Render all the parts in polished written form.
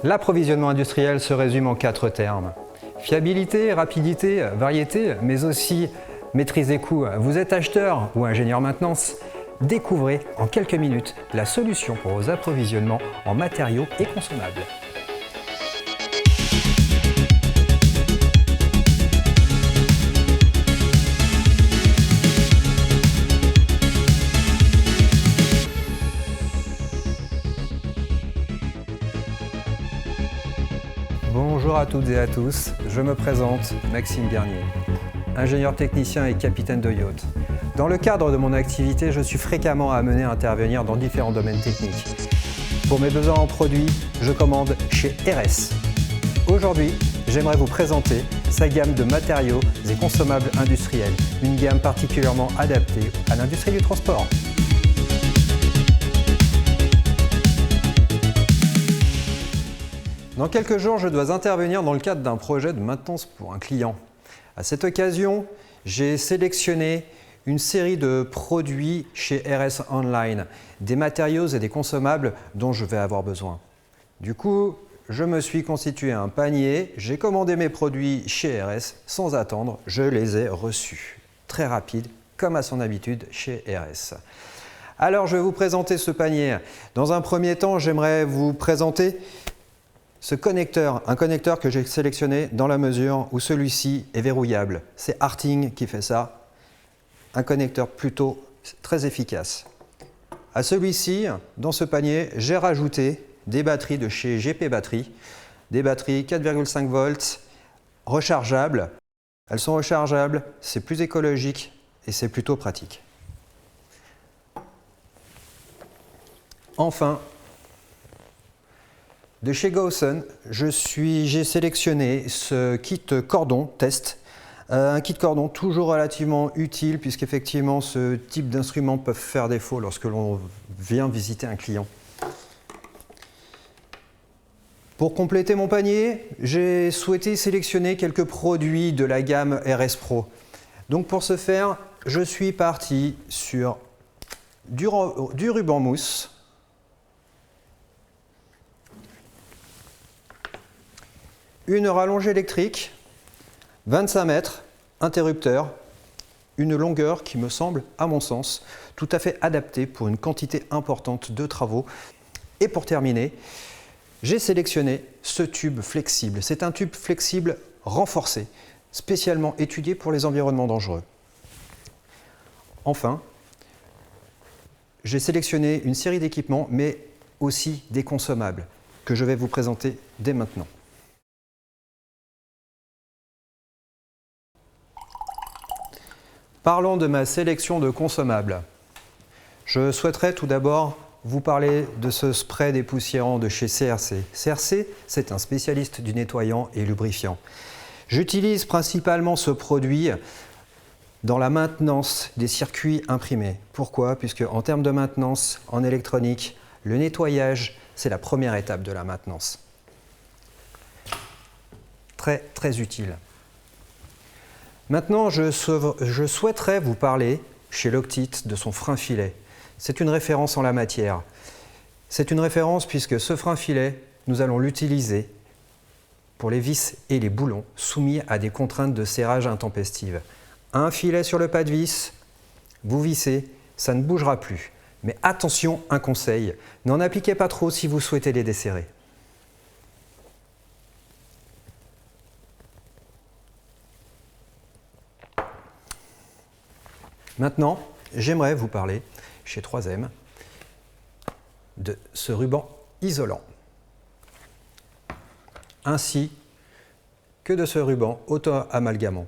L'approvisionnement industriel se résume en 4 termes. Fiabilité, rapidité, variété, mais aussi maîtrise des coûts. Vous êtes acheteur ou ingénieur maintenance? Découvrez en quelques minutes la solution pour vos approvisionnements en matériaux et consommables. Bonjour à toutes et à tous, je me présente Maxime Garnier, ingénieur technicien et capitaine de yacht. Dans le cadre de mon activité, je suis fréquemment amené à intervenir dans différents domaines techniques. Pour mes besoins en produits, je commande chez RS. Aujourd'hui, j'aimerais vous présenter sa gamme de matériaux et consommables industriels, une gamme particulièrement adaptée à l'industrie du transport. Dans quelques jours, je dois intervenir dans le cadre d'un projet de maintenance pour un client. À cette occasion, j'ai sélectionné une série de produits chez RS Online, des matériaux et des consommables dont je vais avoir besoin. Du coup, je me suis constitué un panier, j'ai commandé mes produits chez RS sans attendre, je les ai reçus. Très rapide, comme à son habitude chez RS. Alors, je vais vous présenter ce panier. Dans un premier temps, j'aimerais vous présenter ce connecteur, un connecteur que j'ai sélectionné dans la mesure où celui-ci est verrouillable. C'est Harting qui fait ça. Un connecteur plutôt très efficace. À celui-ci, dans ce panier, j'ai rajouté des batteries de chez GP Batteries. Des batteries 4,5 volts, rechargeables. Elles sont rechargeables, c'est plus écologique et c'est plutôt pratique. Enfin, de chez Gaussen, j'ai sélectionné ce kit cordon test. Un kit cordon toujours relativement utile puisqu'effectivement ce type d'instruments peuvent faire défaut lorsque l'on vient visiter un client. Pour compléter mon panier, j'ai souhaité sélectionner quelques produits de la gamme RS Pro. Donc pour ce faire, je suis parti sur du ruban mousse, une rallonge électrique, 25 mètres, interrupteur, une longueur qui me semble, à mon sens, tout à fait adaptée pour une quantité importante de travaux. Et pour terminer, j'ai sélectionné ce tube flexible. C'est un tube flexible renforcé, spécialement étudié pour les environnements dangereux. Enfin, j'ai sélectionné une série d'équipements, mais aussi des consommables, que je vais vous présenter dès maintenant. Parlons de ma sélection de consommables. Je souhaiterais tout d'abord vous parler de ce spray dépoussiérant de chez CRC. CRC, c'est un spécialiste du nettoyant et lubrifiant. J'utilise principalement ce produit dans la maintenance des circuits imprimés. Pourquoi? Puisque en termes de maintenance en électronique, le nettoyage, c'est la première étape de la maintenance. Très, très utile. Maintenant, je souhaiterais vous parler chez Loctite de son frein-filet. C'est une référence en la matière. C'est une référence puisque ce frein-filet, nous allons l'utiliser pour les vis et les boulons soumis à des contraintes de serrage intempestives. Un filet sur le pas de vis, vous vissez, ça ne bougera plus. Mais attention, un conseil, n'en appliquez pas trop si vous souhaitez les desserrer. Maintenant, j'aimerais vous parler, chez 3M, de ce ruban isolant, ainsi que de ce ruban auto-amalgamant.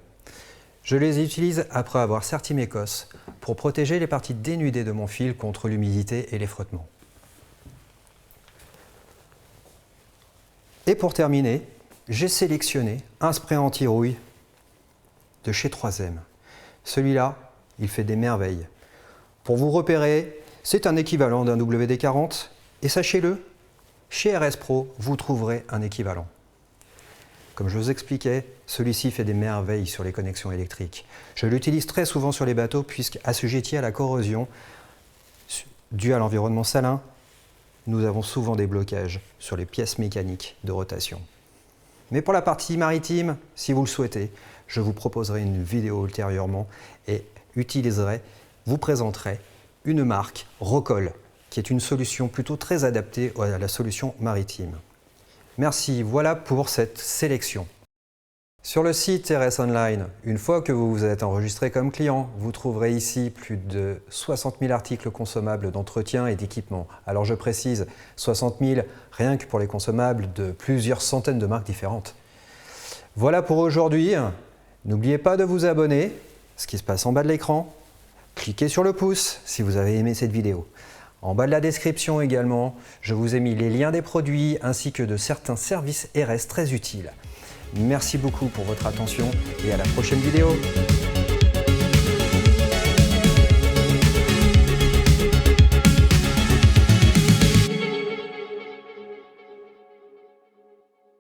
Je les utilise après avoir serti mes cosses pour protéger les parties dénudées de mon fil contre l'humidité et les frottements. Et pour terminer, j'ai sélectionné un spray anti-rouille de chez 3M. Celui-là, il fait des merveilles. Pour vous repérer, c'est un équivalent d'un WD-40 et sachez-le, chez RS Pro, vous trouverez un équivalent. Comme je vous expliquais, celui-ci fait des merveilles sur les connexions électriques. Je l'utilise très souvent sur les bateaux puisqu'assujetti à la corrosion due à l'environnement salin, nous avons souvent des blocages sur les pièces mécaniques de rotation. Mais pour la partie maritime, si vous le souhaitez, je vous proposerai une vidéo ultérieurement et vous présenterai une marque Rockol, qui est une solution plutôt très adaptée à la solution maritime. Merci, voilà pour cette sélection. Sur le site RS Online, une fois que vous vous êtes enregistré comme client, vous trouverez ici plus de 60 000 articles consommables d'entretien et d'équipement. Alors je précise, 60 000 rien que pour les consommables de plusieurs centaines de marques différentes. Voilà pour aujourd'hui. N'oubliez pas de vous abonner, ce qui se passe en bas de l'écran. Cliquez sur le pouce si vous avez aimé cette vidéo. En bas de la description également, je vous ai mis les liens des produits ainsi que de certains services RS très utiles. Merci beaucoup pour votre attention et à la prochaine vidéo.